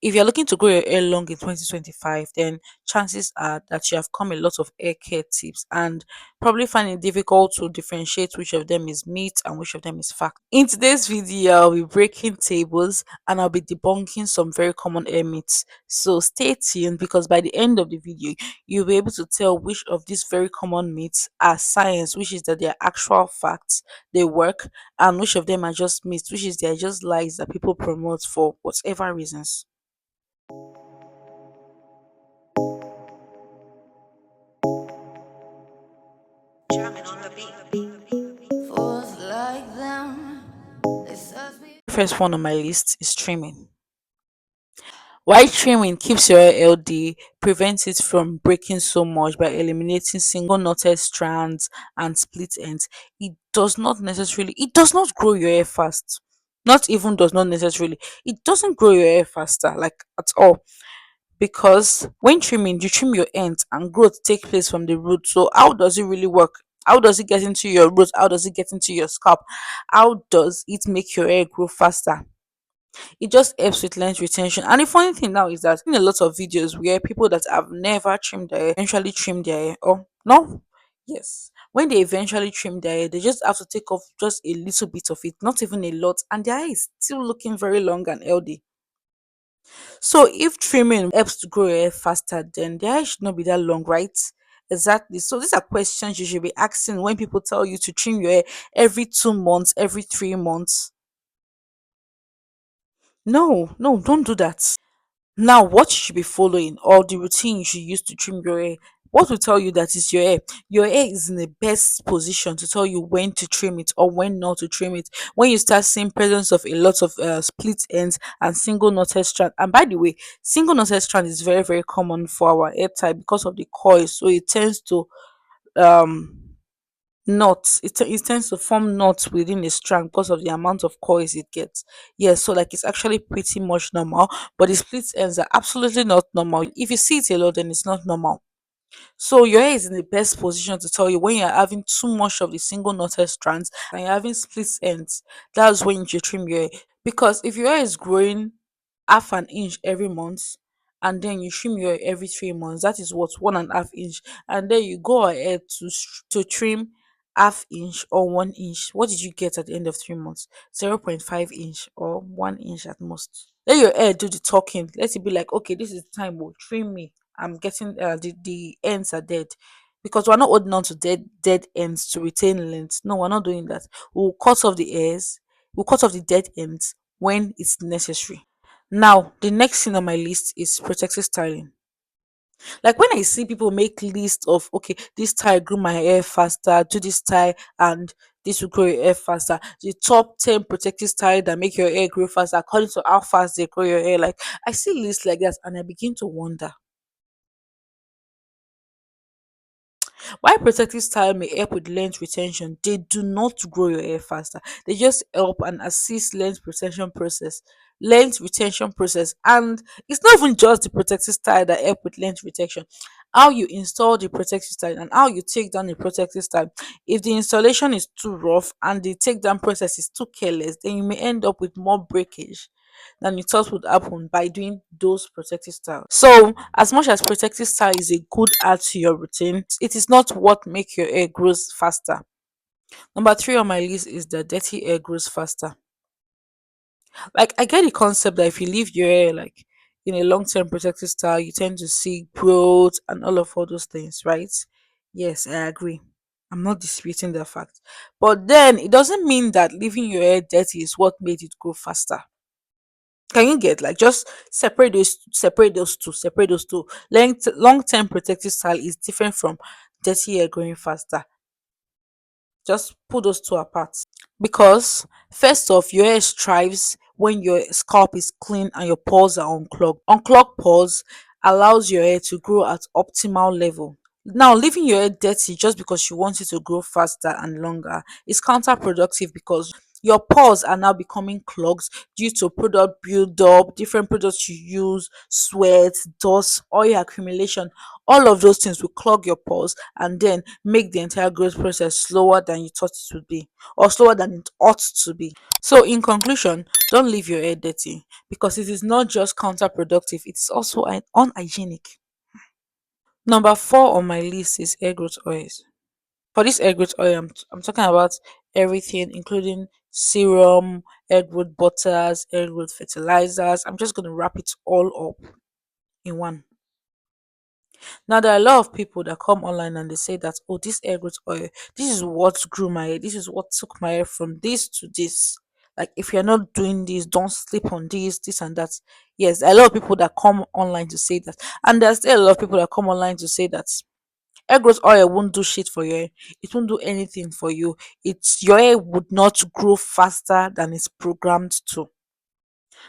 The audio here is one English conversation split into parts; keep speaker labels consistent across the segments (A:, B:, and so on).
A: If you're looking to grow your hair long in 2025, then chances are that you have come a lot of hair care tips and probably find it difficult to differentiate which of them is myth and which of them is fact. In today's video, I'll be breaking tables and I'll be debunking some very common hair myths. So stay tuned because by the end of the video, you'll be able to tell which of these very common myths are science, which is that they are actual facts, they work, and which of them are just myths, which is they are just lies that people promote for whatever reasons. First one on my list is trimming. While trimming keeps your hair healthy, prevents it from breaking so much by eliminating single knotted strands and split ends. It does not grow your hair fast. Not even does not necessarily. It doesn't grow your hair faster, like at all. Because when trimming, you trim your ends and growth take place from the root. So how does it really work? How does it get into your roots? How does it get into your scalp? How does it make your hair grow faster? It just helps with length retention. And the funny thing now is that in a lot of videos where people that have never trimmed their hair eventually trim their hair. Oh no. Yes. When they eventually trim their hair, they just have to take off just a little bit of it, not even a lot, and their hair is still looking very long and healthy. So if trimming helps to grow your hair faster, then the hair should not be that long, right? Exactly. So these are questions you should be asking when people tell you to trim your hair every 2 months, every 3 months. No, no, don't do that. Now, what you should be following or the routine you should use to trim your hair, what will tell you that is your hair? Your hair is in the best position to tell you when to trim it or when not to trim it. When you start seeing presence of a lot of split ends and single knotted strand. And by the way, single knotted strand is very, very common for our hair type because of the coil. So it tends to um knots. It tends to form knots within a strand because of the amount of coils it gets. Yes, so like it's actually pretty much normal, but the split ends are absolutely not normal. If you see it a lot, then it's not normal. So your hair is in the best position to tell you when you're having too much of the single knotted strands and you're having split ends. That's when you should trim your hair. Because if your hair is growing half an inch every month and then you trim your hair every 3 months, that is what 1.5 inch, and then you go ahead to trim half inch or 1 inch. What did you get at the end of 3 months? 0.5 inch or 1 inch at most. Let your hair do the talking. Let it be like, okay, this is the time. Will trim me. I'm getting the ends are dead, because we're not holding on to dead ends to retain length. No, we're not doing that. We'll cut off the hairs. We'll cut off the dead ends when it's necessary. Now, the next thing on my list is protective styling. Like when I see people make list of, okay, this style grew my hair faster, do this style and this will grow your hair faster. The top 10 protective style that make your hair grow faster according to how fast they grow your hair. Like I see lists like that and I begin to wonder. While protective style may help with length retention, they do not grow your hair faster. They just help and assist length retention process. And it's not even just the protective style that help with length retention. How you install the protective style and how you take down the protective style. If the installation is too rough and the takedown process is too careless, then you may end up with more breakage than you thought would happen by doing those protective styles. So, as much as protective style is a good add to your routine, it is not what make your hair grows faster. Number three on my list is that dirty hair grows faster. Like I get the concept that if you leave your hair like in a long-term protective style, you tend to see growth and all those things, right? Yes, I agree. I'm not disputing the fact. But then it doesn't mean that leaving your hair dirty is what made it grow faster. Can you get like just separate those two. Length long term protective style is different from dirty hair growing faster. Just put those two apart. Because first off, your hair thrives when your scalp is clean and your pores are unclogged. Unclogged pores allows your hair to grow at optimal level. Now, leaving your hair dirty just because you want it to grow faster and longer is counterproductive because Your pores are now becoming clogged due to product build-up, different products you use, sweat, dust, oil accumulation. All of those things will clog your pores and then make the entire growth process slower than you thought it would be, or slower than it ought to be. So, in conclusion, don't leave your hair dirty because it is not just counterproductive, it is also unhygienic. Number four on my list is hair growth oils. For this hair growth oil, I'm talking about everything, including serum, hair growth butters, hair growth fertilizers. I'm just going to wrap it all up in one. Now, there are a lot of people that come online and they say that, oh, this hair growth oil, this is what grew my hair, this is what took my hair from this to this. Like, if you're not doing this, don't sleep on this and that. Yes, there are a lot of people that come online to say that. And there's still a lot of people that come online to say that hair growth oil won't do shit for your hair. It won't do anything for you. It's your hair would not grow faster than it's programmed to.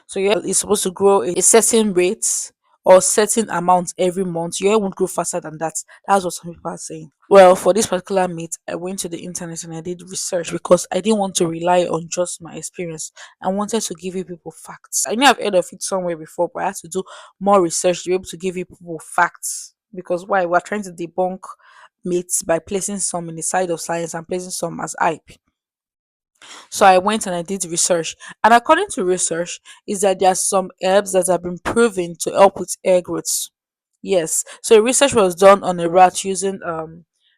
A: So your hair is supposed to grow a certain rate or certain amount every month. Your hair won't grow faster than that. That's what some people are saying. Well, for this particular meet, I went to the internet and I did research because I didn't want to rely on just my experience. I wanted to give you people facts. I knew I've heard of it somewhere before, but I had to do more research to be able to give you people facts. Because why? We're trying to debunk myths by placing some in the side of science and placing some as hype. So I went and I did research. And according to research, is that there are some herbs that have been proven to help with hair growth. Yes. So research was done on a rat using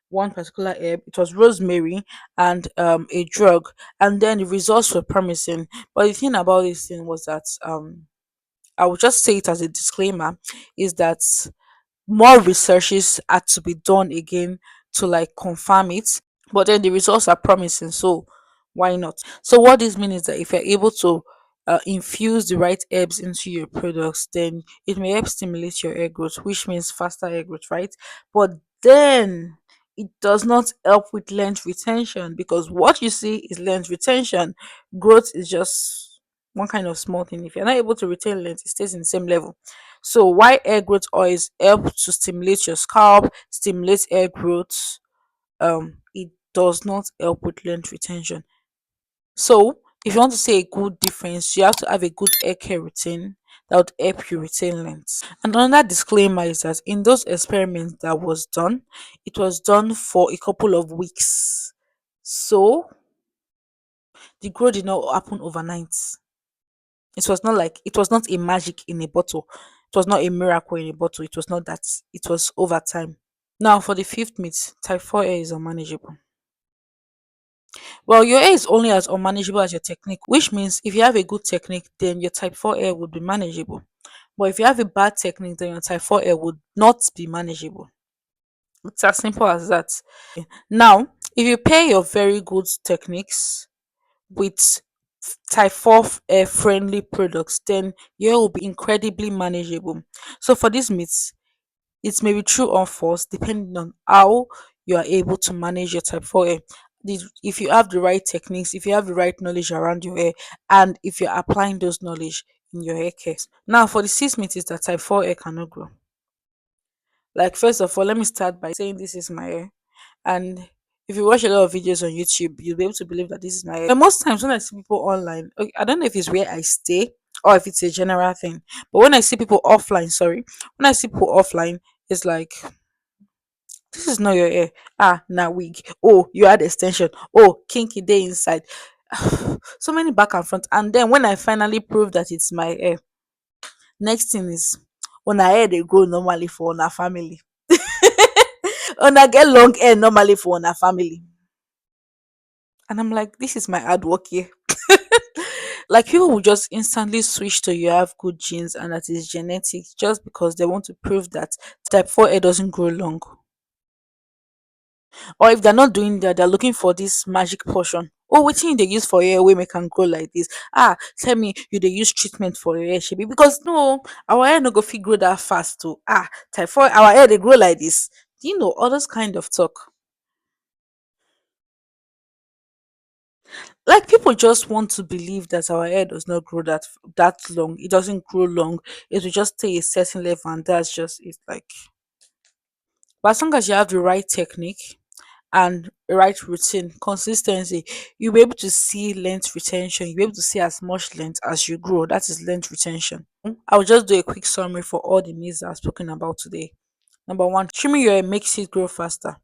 A: one particular herb. It was rosemary and a drug. And then the results were promising. But the thing about this thing was that I would just say it as a disclaimer, is that more researches had to be done again to like confirm it, but then the results are promising, so why not? So what this means is that if you're able to infuse the right herbs into your products, then it may help stimulate your hair growth, which means faster hair growth, right? But then it does not help with length retention, because what you see is length retention. Growth is just one kind of small thing. If you're not able to retain length, it stays in the same level. So why hair growth oils help to stimulate your scalp, stimulate hair growth, it does not help with length retention. So if you want to say a good difference, you have to have a good hair care routine that would help you retain length. And another disclaimer is that in those experiments that was done, it was done for a couple of weeks. So the growth did not happen overnight. It was not a magic in a bottle. It was not a miracle in a bottle. It was not that. It was over time. Now for the fifth myth, type 4 hair is unmanageable. Well, your hair is only as unmanageable as your technique, which means if you have a good technique, then your type 4 hair would be manageable. But if you have a bad technique, then your type 4 hair would not be manageable. It's as simple as that. Now, if you pair your very good techniques with type 4 friendly products, then your hair will be incredibly manageable. So for this myth, it may be true or false depending on how you are able to manage your type 4 hair. If you have the right techniques, if you have the right knowledge around your hair, and if you're applying those knowledge in your hair care. Now, for the 6 myths is that type 4 hair cannot grow. Like, first of all, let me start by saying this is my hair. And if you watch a lot of videos on YouTube, you'll be able to believe that this is my hair. And most times when I see people online, okay, I don't know if it's where I stay or if it's a general thing, but when I see people offline, sorry, when I see people offline, it's like, this is not your hair. Ah, now wig. Oh, you had extension. Oh, kinky day inside. So many back and front. And then when I finally prove that it's my hair, next thing is when I hair they grow normally for our family. When I get long hair normally for our family. And I'm like, this is my hard work here. Like, people will just instantly switch to you have good genes and that is genetic just because they want to prove that type 4 hair doesn't grow long. Or if they're not doing that, they're looking for this magic potion. Oh, what thing they use for your hair wey make am grow like this? Ah, tell me you they use treatment for your hair shebi, because no, our hair no go fit grow that fast too. Ah, type 4 our hair they grow like this. You know, all those kind of talk. Like, people just want to believe that our hair does not grow that long. It doesn't grow long. It will just stay a certain level, and that's just it. Like, but as long as you have the right technique and right routine, consistency, you'll be able to see length retention. You'll be able to see as much length as you grow. That is length retention. I'll just do a quick summary for all the myths I've spoken about today. Number one, trimming your hair makes it grow faster.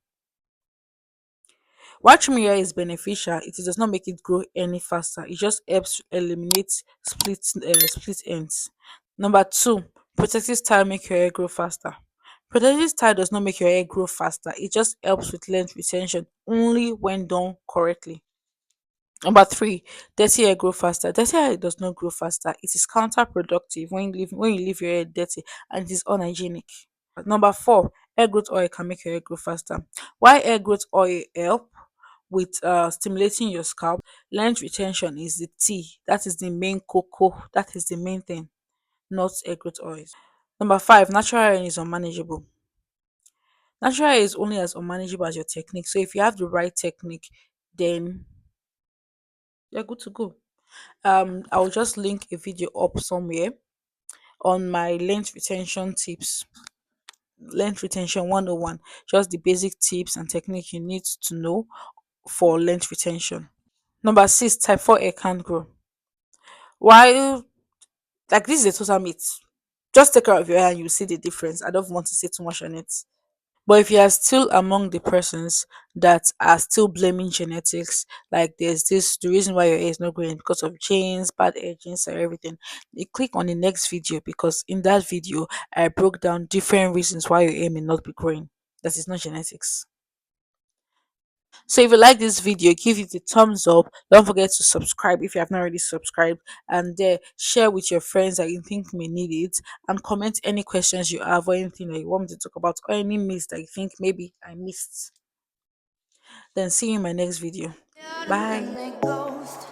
A: While trimming your hair is beneficial, it does not make it grow any faster. It just helps to eliminate split ends. Number two, protective style make your hair grow faster. Protective style does not make your hair grow faster. It just helps with length retention only when done correctly. Number three, dirty hair grow faster. Dirty hair does not grow faster. It is counterproductive when you leave your hair dirty, and it is unhygienic. Number four, hair growth oil can make your hair grow faster. Why hair growth oil help with stimulating your scalp? Length retention is the T. That is the main cocoa. That is the main thing, not hair growth oils. Number five, natural hair is unmanageable. Natural hair is only as unmanageable as your technique. So if you have the right technique, then you're good to go. I'll just link a video up somewhere on my length retention tips. Length retention 101, just the basic tips and technique you need to know for length retention. Number six, type 4 hair can't grow. While, like, this is a total myth. Just take care of your hair and you see the difference. I don't want to say too much on it. But if you are still among the persons that are still blaming genetics, like there's this, the reason why your hair is not growing because of genes, bad hair genes, or everything, you click on the next video, because in that video I broke down different reasons why your hair may not be growing. That is not genetics. So if you like this video, give it a thumbs up. Don't forget to subscribe if you have not already subscribed, and share with your friends that you think may need it, and comment any questions you have or anything that you want me to talk about, or any myths that you think maybe I missed. Then see you in my next video. Bye.